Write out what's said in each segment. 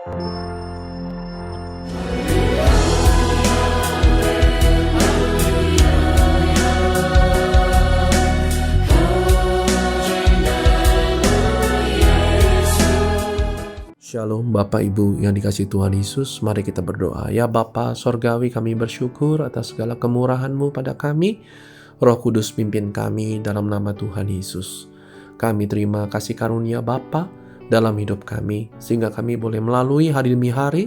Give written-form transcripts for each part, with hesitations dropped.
Shalom Bapak Ibu yang dikasihi Tuhan Yesus, mari kita berdoa. Ya Bapa Sorgawi, kami bersyukur atas segala kemurahan-Mu pada kami. Roh Kudus pimpin kami dalam nama Tuhan Yesus. Kami terima kasih karunia Bapa dalam hidup kami, sehingga kami boleh melalui hari demi hari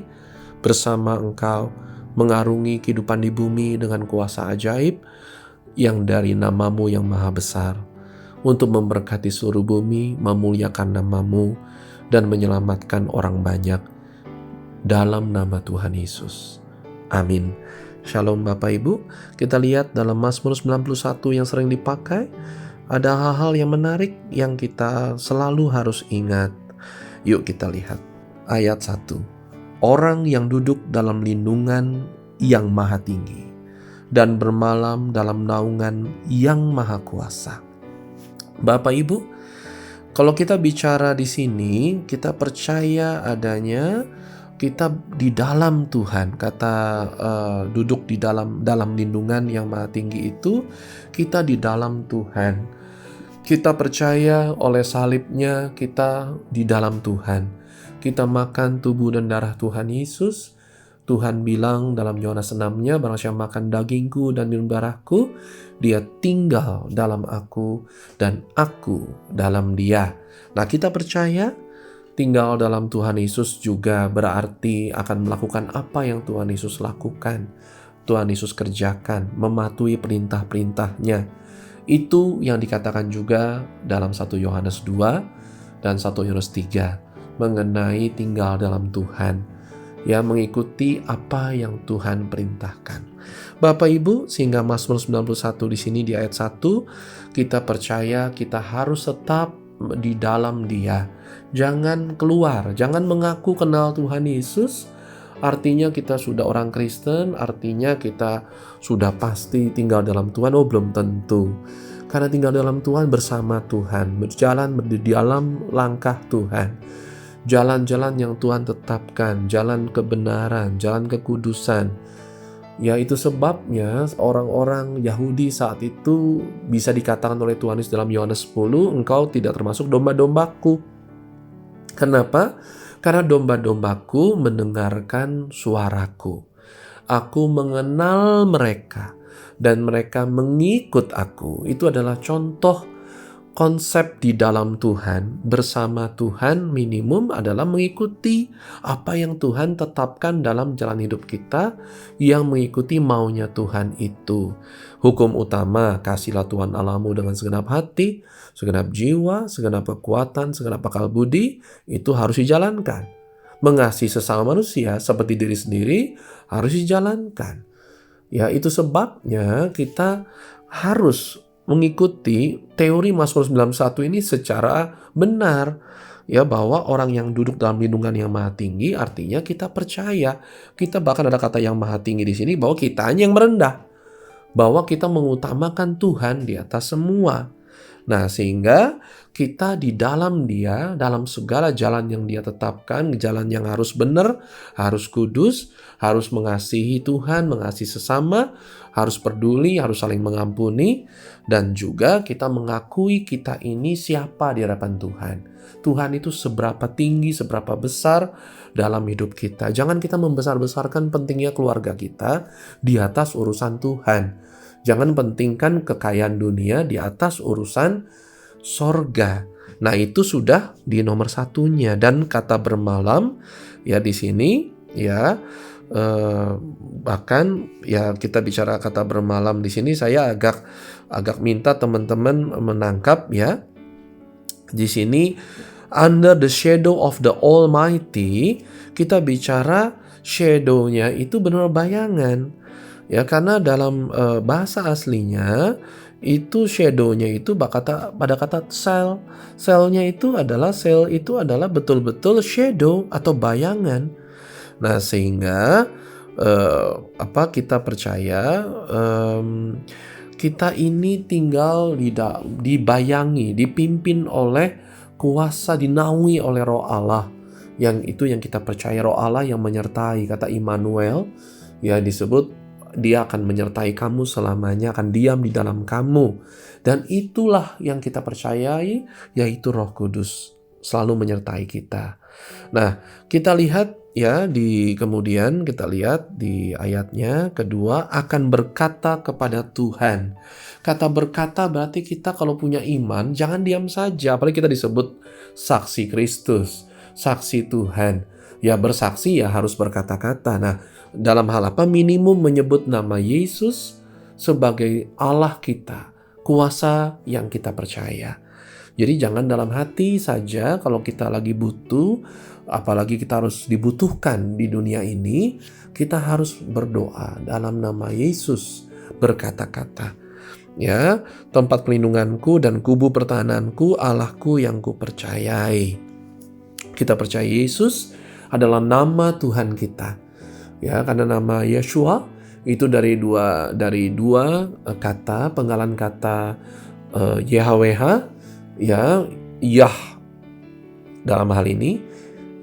bersama Engkau, mengarungi kehidupan di bumi dengan kuasa ajaib yang dari nama-Mu yang maha besar, untuk memberkati seluruh bumi, memuliakan nama-Mu, dan menyelamatkan orang banyak dalam nama Tuhan Yesus. Amin. Shalom Bapak Ibu. Kita lihat dalam Mazmur 91 yang sering dipakai, ada hal-hal yang menarik yang kita selalu harus ingat. Yuk kita lihat. Ayat 1. Orang yang duduk dalam lindungan yang maha tinggi dan bermalam dalam naungan yang maha kuasa. Bapak Ibu, kalau kita bicara di sini, kita percaya adanya kita di dalam Tuhan. Kata duduk di dalam lindungan yang maha tinggi itu, kita di dalam Tuhan. Kita percaya oleh salibnya kita di dalam Tuhan. Kita makan tubuh dan darah Tuhan Yesus. Tuhan bilang dalam Yohanes 6-nya, barang siapa makan dagingku dan minum darahku, dia tinggal dalam aku dan aku dalam dia. Nah, kita percaya tinggal dalam Tuhan Yesus juga berarti akan melakukan apa yang Tuhan Yesus lakukan. Tuhan Yesus kerjakan, mematuhi perintah-perintahnya. Itu yang dikatakan juga dalam 1 Yohanes 2 dan 1 Yohanes 3 mengenai tinggal dalam Tuhan. Ya, mengikuti apa yang Tuhan perintahkan. Bapak Ibu, sehingga Mazmur 91 di sini di ayat 1, kita percaya kita harus tetap di dalam Dia. Jangan keluar, jangan mengaku kenal Tuhan Yesus, artinya kita sudah orang Kristen, artinya kita sudah pasti tinggal dalam Tuhan. Oh, belum tentu. Karena tinggal dalam Tuhan bersama Tuhan, berjalan di dalam langkah Tuhan. Jalan-jalan yang Tuhan tetapkan, jalan kebenaran, jalan kekudusan. Ya, itu sebabnya orang-orang Yahudi saat itu bisa dikatakan oleh Tuhan Yesus dalam Yohanes 10, engkau tidak termasuk domba-dombaku. Kenapa? Karena domba-dombaku mendengarkan suaraku. Aku mengenal mereka dan mereka mengikut aku. Itu adalah contoh konsep di dalam Tuhan, bersama Tuhan minimum adalah mengikuti apa yang Tuhan tetapkan dalam jalan hidup kita, yang mengikuti maunya Tuhan itu. Hukum utama, kasihlah Tuhan Allahmu dengan segenap hati, segenap jiwa, segenap kekuatan, segenap akal budi, itu harus dijalankan. Mengasihi sesama manusia seperti diri sendiri harus dijalankan. Ya, itu sebabnya kita harus mengikuti teori Mazmur 91 ini secara benar, ya, bahwa orang yang duduk dalam lindungan yang maha tinggi artinya kita percaya, kita bahkan ada kata yang maha tinggi di sini, bahwa kita hanya yang merendah, bahwa kita mengutamakan Tuhan di atas semua. Nah, sehingga kita di dalam Dia, dalam segala jalan yang Dia tetapkan, jalan yang harus benar, harus kudus, harus mengasihi Tuhan, mengasihi sesama, harus peduli, harus saling mengampuni, dan juga kita mengakui kita ini siapa di hadapan Tuhan. Tuhan itu seberapa tinggi, seberapa besar dalam hidup kita. Jangan kita membesar-besarkan pentingnya keluarga kita di atas urusan Tuhan. Jangan pentingkan kekayaan dunia di atas urusan sorga. Nah, itu sudah di nomor satunya. Dan kata bermalam, ya di sini, ya bahkan ya kita bicara kata bermalam di sini, saya agak minta teman-teman menangkap, ya. Di sini under the shadow of the Almighty, kita bicara shadow-nya itu benar bayangan. Ya, karena dalam bahasa aslinya itu shadow-nya itu pada kata cell. Cell-nya itu adalah betul-betul shadow atau bayangan. Nah, sehingga kita percaya kita ini tinggal dibayangi, dipimpin oleh kuasa, dinaungi oleh Roh Allah. Yang itu yang kita percaya, Roh Allah yang menyertai. Kata Immanuel, ya disebut dia akan menyertai kamu selamanya, akan diam di dalam kamu. Dan itulah yang kita percayai, yaitu Roh Kudus selalu menyertai kita. Nah, kita lihat ya kemudian kita lihat di ayatnya kedua, akan berkata kepada Tuhan. Kata berkata berarti kita kalau punya iman jangan diam saja, apalagi kita disebut saksi Kristus, saksi Tuhan. Ya bersaksi ya harus berkata-kata. Nah, dalam hal apa? Minimum menyebut nama Yesus sebagai Allah kita, kuasa yang kita percaya. Jadi jangan dalam hati saja kalau kita lagi butuh, apalagi kita harus dibutuhkan di dunia ini, kita harus berdoa dalam nama Yesus, berkata-kata. Ya, tempat pelindunganku dan kubu pertahananku, Allahku yang kupercayai. Kita percaya Yesus adalah nama Tuhan kita. Ya, karena nama Yeshua itu dari dua kata, penggalan kata YHWH. Ya, Yah dalam hal ini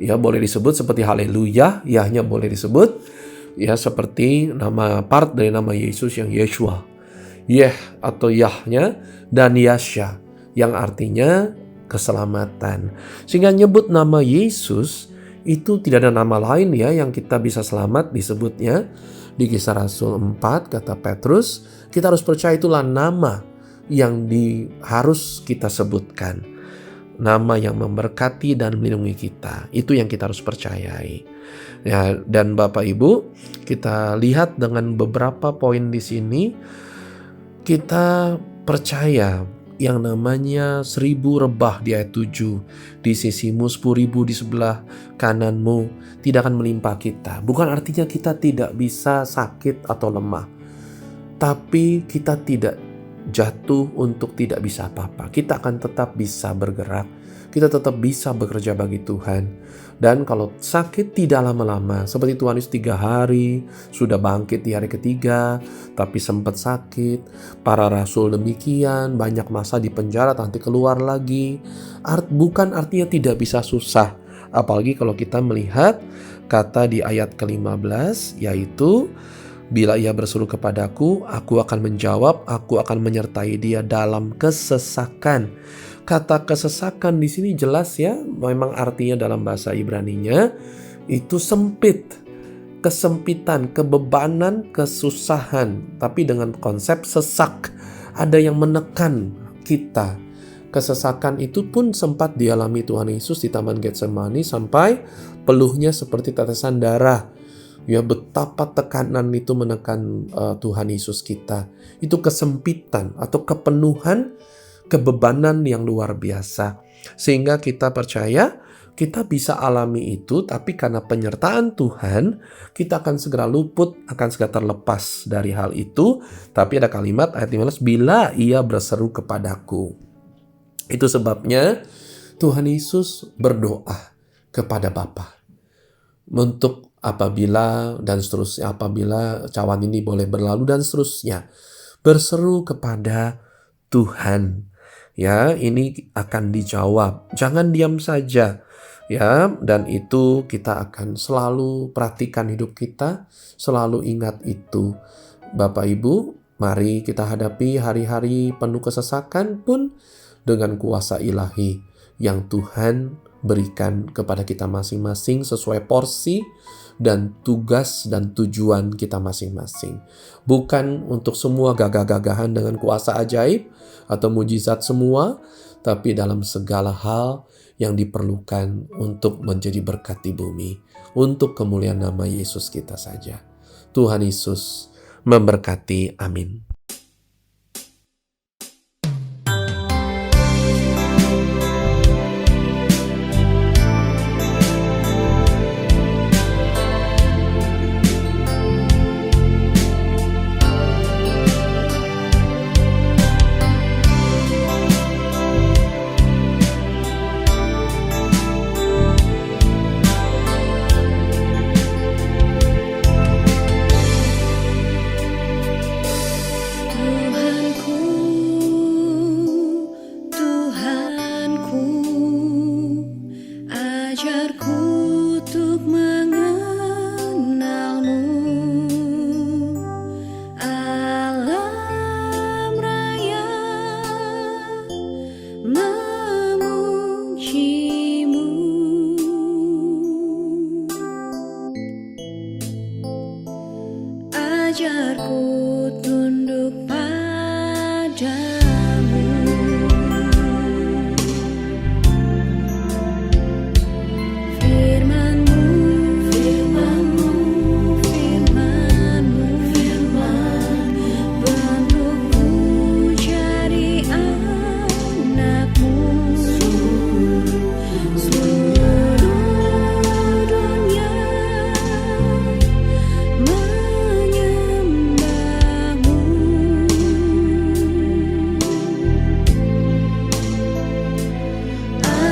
ya boleh disebut seperti haleluya, Yahnya boleh disebut ya seperti nama part dari nama Yesus yang Yeshua. Yeh atau Yahnya dan Yasha yang artinya keselamatan. Sehingga nyebut nama Yesus itu tidak ada nama lain ya yang kita bisa selamat disebutnya. Di Kisah Rasul 4 kata Petrus, kita harus percaya itulah nama yang harus kita sebutkan, nama yang memberkati dan melindungi kita. Itu yang kita harus percayai. Ya, dan Bapak Ibu, kita lihat dengan beberapa poin di sini, kita percaya yang namanya 1000 rebah di ayat 7, di sisimu 10.000 di sebelah kananmu, tidak akan melimpah kita. Bukan artinya kita tidak bisa sakit atau lemah, tapi kita tidak jatuh untuk tidak bisa apa-apa. Kita akan tetap bisa bergerak, kita tetap bisa bekerja bagi Tuhan. Dan kalau sakit tidak lama-lama, seperti Tuhan Yesus 3 hari, sudah bangkit di hari ketiga, tapi sempat sakit. Para rasul demikian, banyak masa di penjara, nanti keluar lagi. Bukan artinya tidak bisa susah. Apalagi kalau kita melihat kata di ayat ke-15, yaitu bila ia berseru kepadaku, aku akan menjawab, aku akan menyertai dia dalam kesesakan. Kata kesesakan di sini jelas ya, memang artinya dalam bahasa Ibraninya itu sempit, kesempitan, kebebanan, kesusahan. Tapi dengan konsep sesak, ada yang menekan kita. Kesesakan itu pun sempat dialami Tuhan Yesus di Taman Getsemani sampai peluhnya seperti tetesan darah. Ya, betapa tekanan itu menekan Tuhan Yesus kita. Itu kesempitan atau kepenuhan, kebebanan yang luar biasa. Sehingga kita percaya kita bisa alami itu, tapi karena penyertaan Tuhan, kita akan segera luput, akan segera terlepas dari hal itu. Tapi ada kalimat ayat 15, bila ia berseru kepadaku. Itu sebabnya Tuhan Yesus berdoa kepada Bapa untuk apabila dan seterusnya, apabila cawan ini boleh berlalu dan seterusnya, berseru kepada Tuhan. Ya, ini akan dijawab. Jangan diam saja. Ya, dan itu kita akan selalu perhatikan hidup kita, selalu ingat itu. Bapak Ibu, mari kita hadapi hari-hari penuh kesesakan pun dengan kuasa ilahi yang Tuhan berikan kepada kita masing-masing sesuai porsi dan tugas dan tujuan kita masing-masing. Bukan untuk semua gagah-gagahan dengan kuasa ajaib atau mujizat semua, tapi dalam segala hal yang diperlukan untuk menjadi berkat di bumi, untuk kemuliaan nama Yesus kita saja. Tuhan Yesus memberkati. Amin.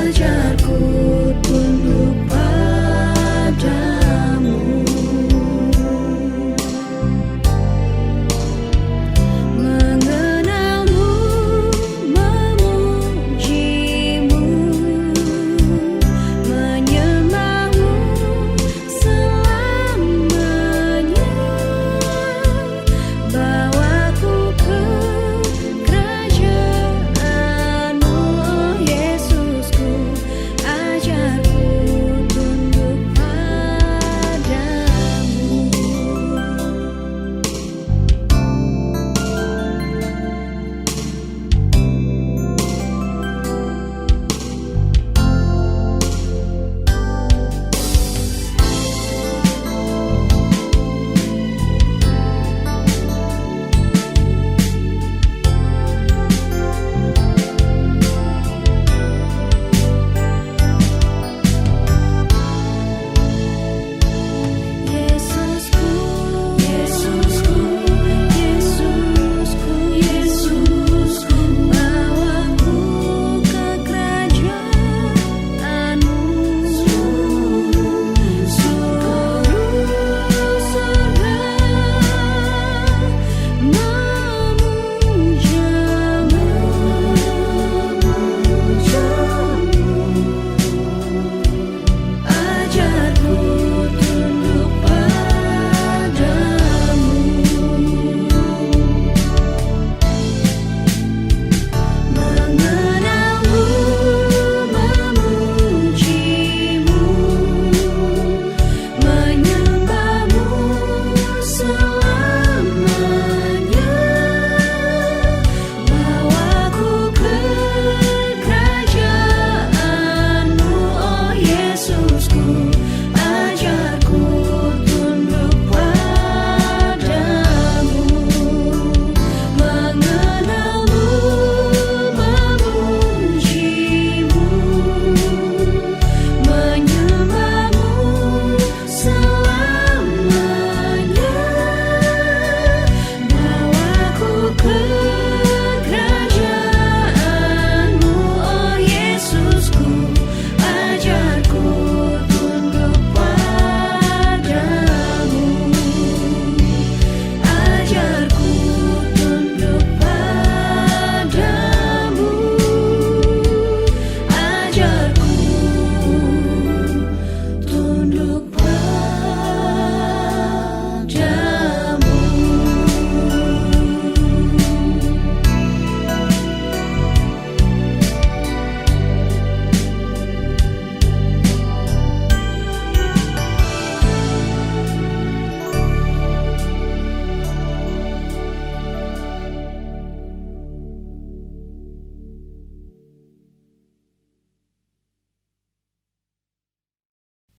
fajarku.